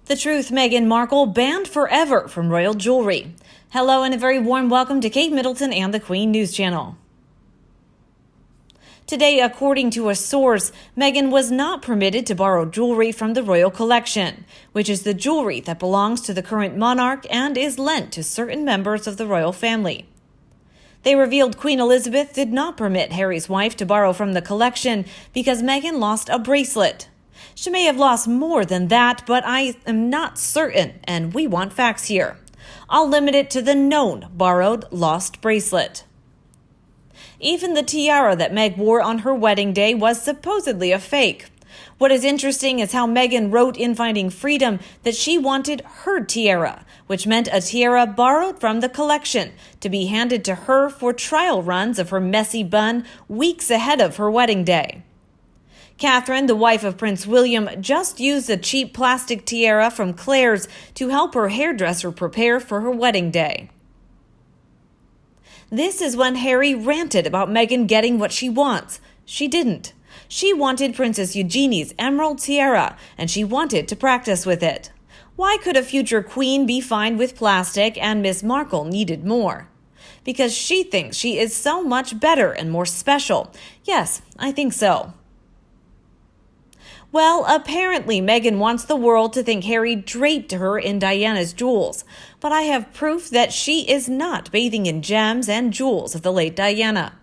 The truth, Meghan Markle banned forever from royal jewelry. Hello and a very warm welcome to Kate Middleton and the Queen News Channel. Today, according to a source, Meghan was not permitted to borrow jewelry from the royal collection, which is the jewelry that belongs to the current monarch and is lent to certain members of the royal family. They revealed Queen Elizabeth did not permit Harry's wife to borrow from the collection because Meghan lost a bracelet. She may have lost more than that, but I am not certain, and we want facts here. I'll limit it to the known borrowed lost bracelet. Even the tiara that Meg wore on her wedding day was supposedly a fake. What is interesting is how Meghan wrote in Finding Freedom that she wanted her tiara, which meant a tiara borrowed from the collection, to be handed to her for trial runs of her messy bun weeks ahead of her wedding day. Catherine, the wife of Prince William, just used a cheap plastic tiara from Claire's to help her hairdresser prepare for her wedding day. This is when Harry ranted about Meghan getting what she wants. She didn't. She wanted Princess Eugenie's emerald tiara, and she wanted to practice with it. Why could a future queen be fine with plastic and Miss Markle needed more? Because she thinks she is so much better and more special. Yes, I think so. Well, apparently Meghan wants the world to think Harry draped her in Diana's jewels, but I have proof that she is not bathing in gems and jewels of the late Diana.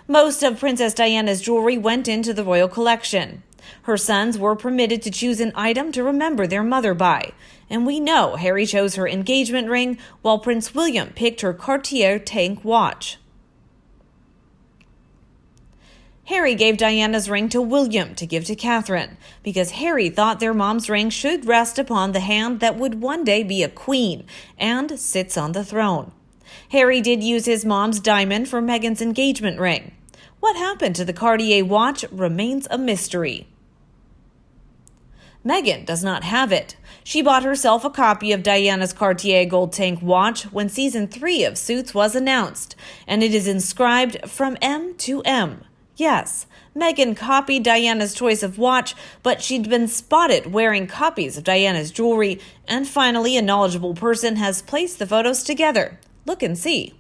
Most of Princess Diana's jewelry went into the royal collection. Her sons were permitted to choose an item to remember their mother by, and we know Harry chose her engagement ring while Prince William picked her Cartier tank watch. Harry gave Diana's ring to William to give to Catherine because Harry thought their mom's ring should rest upon the hand that would one day be a queen and sits on the throne. Harry did use his mom's diamond for Meghan's engagement ring. What happened to the Cartier watch remains a mystery. Meghan does not have it. She bought herself a copy of Diana's Cartier gold tank watch when season 3 of Suits was announced, and it is inscribed "From M to M." Yes, Meghan copied Diana's choice of watch, but she'd been spotted wearing copies of Diana's jewelry, and finally a knowledgeable person has placed the photos together. Look and see.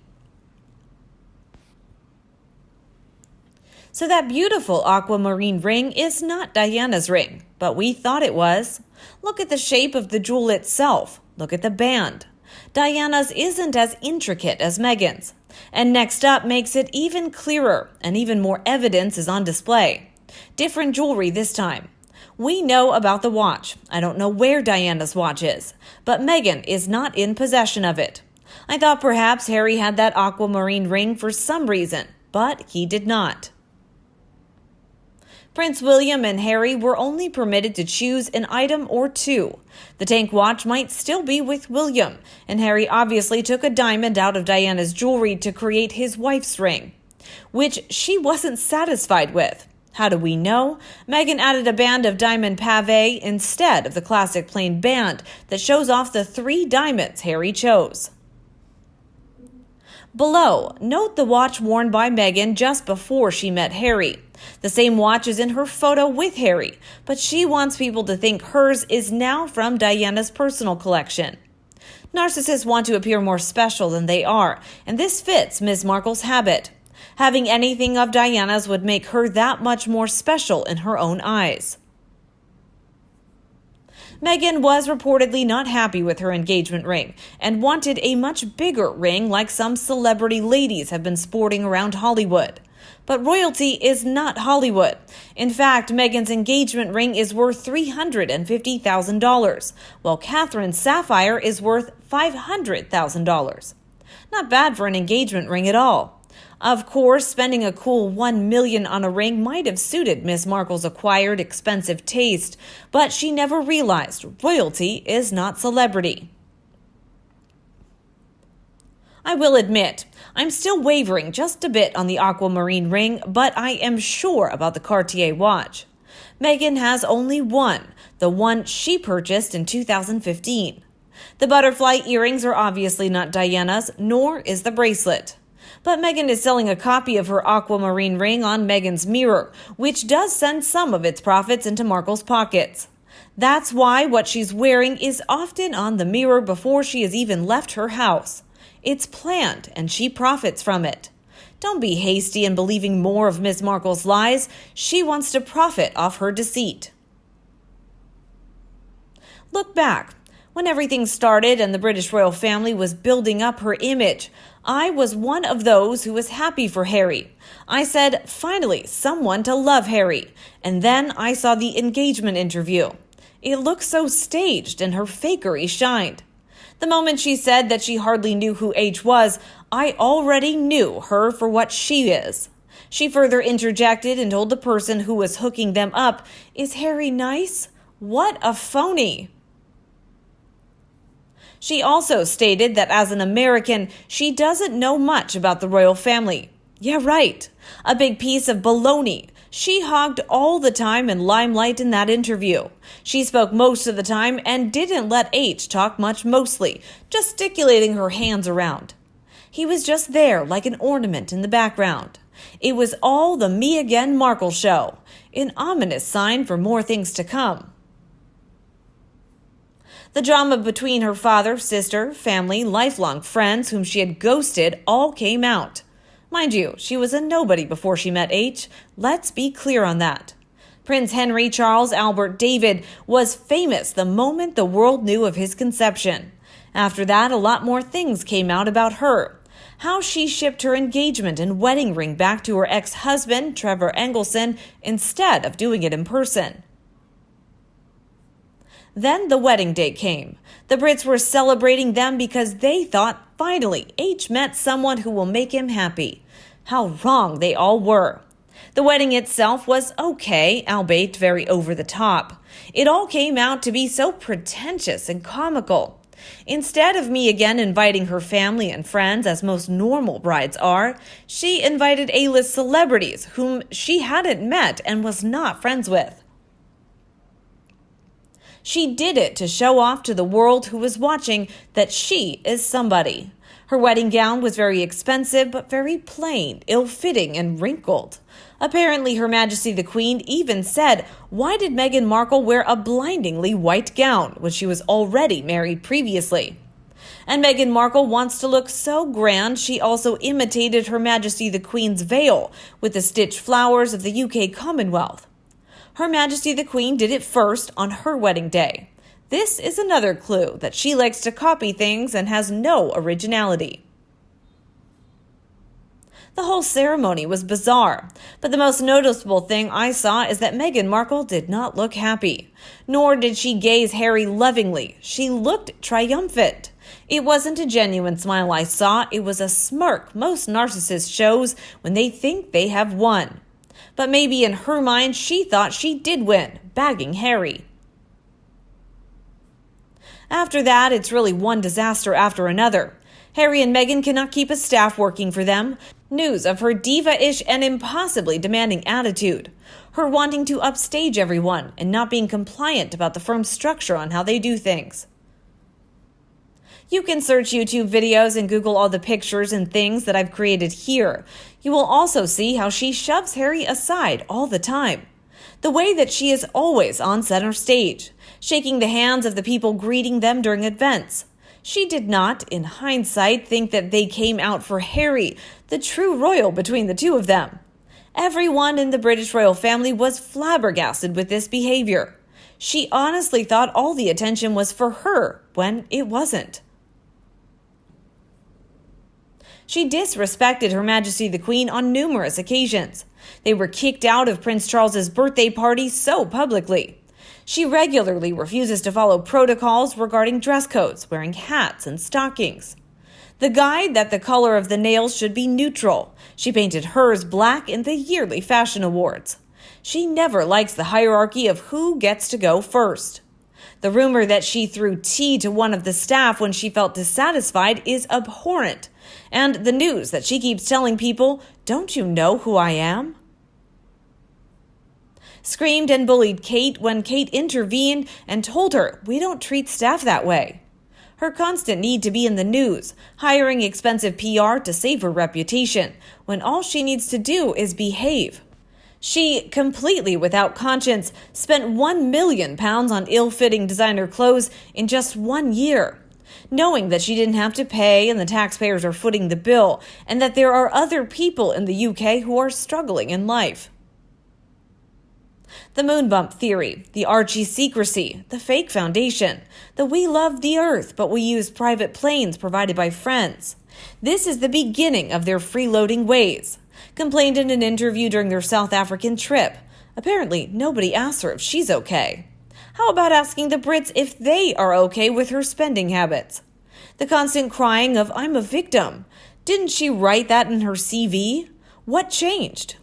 So that beautiful aquamarine ring is not Diana's ring, but we thought it was. Look at the shape of the jewel itself. Look at the band. Diana's isn't as intricate as Meghan's. And next up makes it even clearer, and even more evidence is on display. Different jewelry this time. We know about the watch. I don't know where Diana's watch is, but Meghan is not in possession of it. I thought perhaps Harry had that aquamarine ring for some reason, but he did not. Prince William and Harry were only permitted to choose an item or two. The tank watch might still be with William, and Harry obviously took a diamond out of Diana's jewelry to create his wife's ring, which she wasn't satisfied with. How do we know? Meghan added a band of diamond pave instead of the classic plain band that shows off the 3 diamonds Harry chose. Below, note the watch worn by Meghan just before she met Harry. The same watch is in her photo with Harry, but she wants people to think hers is now from Diana's personal collection. Narcissists want to appear more special than they are, and this fits Ms. Markle's habit. Having anything of Diana's would make her that much more special in her own eyes. Meghan was reportedly not happy with her engagement ring and wanted a much bigger ring like some celebrity ladies have been sporting around Hollywood. But royalty is not Hollywood. In fact, Meghan's engagement ring is worth $350,000, while Catherine's sapphire is worth $500,000. Not bad for an engagement ring at all. Of course, spending a cool $1 million on a ring might have suited Miss Markle's acquired expensive taste, but she never realized royalty is not celebrity. I will admit, I'm still wavering just a bit on the aquamarine ring, but I am sure about the Cartier watch. Meghan has only one, the one she purchased in 2015. The butterfly earrings are obviously not Diana's, nor is the bracelet. But Meghan is selling a copy of her aquamarine ring on Meghan's Mirror, which does send some of its profits into Markle's pockets. That's why what she's wearing is often on the mirror before she has even left her house. It's planned, and she profits from it. Don't be hasty in believing more of Ms. Markle's lies. She wants to profit off her deceit. Look back. When everything started and the British royal family was building up her image, I was one of those who was happy for Harry. I said, finally, someone to love Harry. And then I saw the engagement interview. It looked so staged and her fakery shined. The moment she said that she hardly knew who H was, I already knew her for what she is. She further interjected and told the person who was hooking them up, "Is Harry nice? What a phony." She also stated that as an American, she doesn't know much about the royal family. Yeah, right. A big piece of baloney. She hogged all the time and limelight in that interview. She spoke most of the time and didn't let H talk much mostly, gesticulating her hands around. He was just there like an ornament in the background. It was all the Meghan Markle show, an ominous sign for more things to come. The drama between her father, sister, family, lifelong friends whom she had ghosted all came out. Mind you, she was a nobody before she met H. Let's be clear on that. Prince Henry Charles Albert David was famous the moment the world knew of his conception. After that, a lot more things came out about her. How she shipped her engagement and wedding ring back to her ex-husband, Trevor Engelson, instead of doing it in person. Then the wedding date came. The Brits were celebrating them because they thought, finally, H met someone who will make him happy. How wrong they all were. The wedding itself was okay, albeit very over the top. It all came out to be so pretentious and comical. Instead of Meghan inviting her family and friends, as most normal brides are, she invited A-list celebrities whom she hadn't met and was not friends with. She did it to show off to the world who was watching that she is somebody. Her wedding gown was very expensive, but very plain, ill-fitting, and wrinkled. Apparently, Her Majesty the Queen even said, why did Meghan Markle wear a blindingly white gown when she was already married previously? And Meghan Markle wants to look so grand, she also imitated Her Majesty the Queen's veil with the stitched flowers of the UK Commonwealth. Her Majesty the Queen did it first on her wedding day. This is another clue that she likes to copy things and has no originality. The whole ceremony was bizarre, but the most noticeable thing I saw is that Meghan Markle did not look happy. Nor did she gaze Harry lovingly. She looked triumphant. It wasn't a genuine smile I saw, it was a smirk most narcissists shows when they think they have won. But maybe in her mind she thought she did win, bagging Harry. After that, it's really one disaster after another. Harry and Meghan cannot keep a staff working for them. News of her diva-ish and impossibly demanding attitude. Her wanting to upstage everyone and not being compliant about the firm's structure on how they do things. You can search YouTube videos and Google all the pictures and things that I've created here. You will also see how she shoves Harry aside all the time. The way that she is always on center stage, shaking the hands of the people greeting them during events. She did not, in hindsight, think that they came out for Harry, the true royal between the two of them. Everyone in the British royal family was flabbergasted with this behavior. She honestly thought all the attention was for her when it wasn't. She disrespected Her Majesty the Queen on numerous occasions. They were kicked out of Prince Charles's birthday party so publicly. She regularly refuses to follow protocols regarding dress codes, wearing hats and stockings. The guide that the color of the nails should be neutral. She painted hers black in the yearly fashion awards. She never likes the hierarchy of who gets to go first. The rumor that she threw tea to one of the staff when she felt dissatisfied is abhorrent. And the news that she keeps telling people, "Don't you know who I am?" Screamed and bullied Kate when Kate intervened and told her, "We don't treat staff that way." Her constant need to be in the news, hiring expensive PR to save her reputation, when all she needs to do is behave. She, completely without conscience, spent £1 million on ill-fitting designer clothes in just 1 year, knowing that she didn't have to pay and the taxpayers are footing the bill, and that there are other people in the UK who are struggling in life. The moon bump theory, the Archie secrecy, the fake foundation, the we love the earth but we use private planes provided by friends. This is the beginning of their freeloading ways. Complained in an interview during their South African trip. Apparently, nobody asked her if she's okay. How about asking the Brits if they are okay with her spending habits? The constant crying of, "I'm a victim." Didn't she write that in her CV? What changed?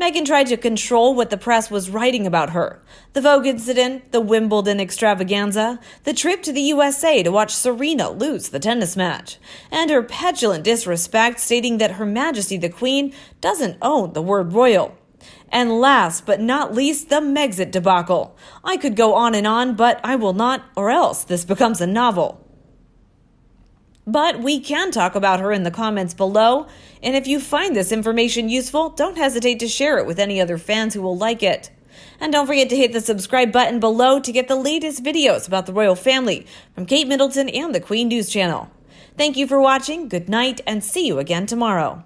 Meghan tried to control what the press was writing about her. The Vogue incident, the Wimbledon extravaganza, the trip to the USA to watch Serena lose the tennis match, and her petulant disrespect stating that Her Majesty the Queen doesn't own the word royal. And last but not least, the Megxit debacle. I could go on, but I will not, or else this becomes a novel. But we can talk about her in the comments below, and if you find this information useful, don't hesitate to share it with any other fans who will like it. And don't forget to hit the subscribe button below to get the latest videos about the royal family from Kate Middleton and the Queen News Channel. Thank you for watching, good night, and see you again tomorrow.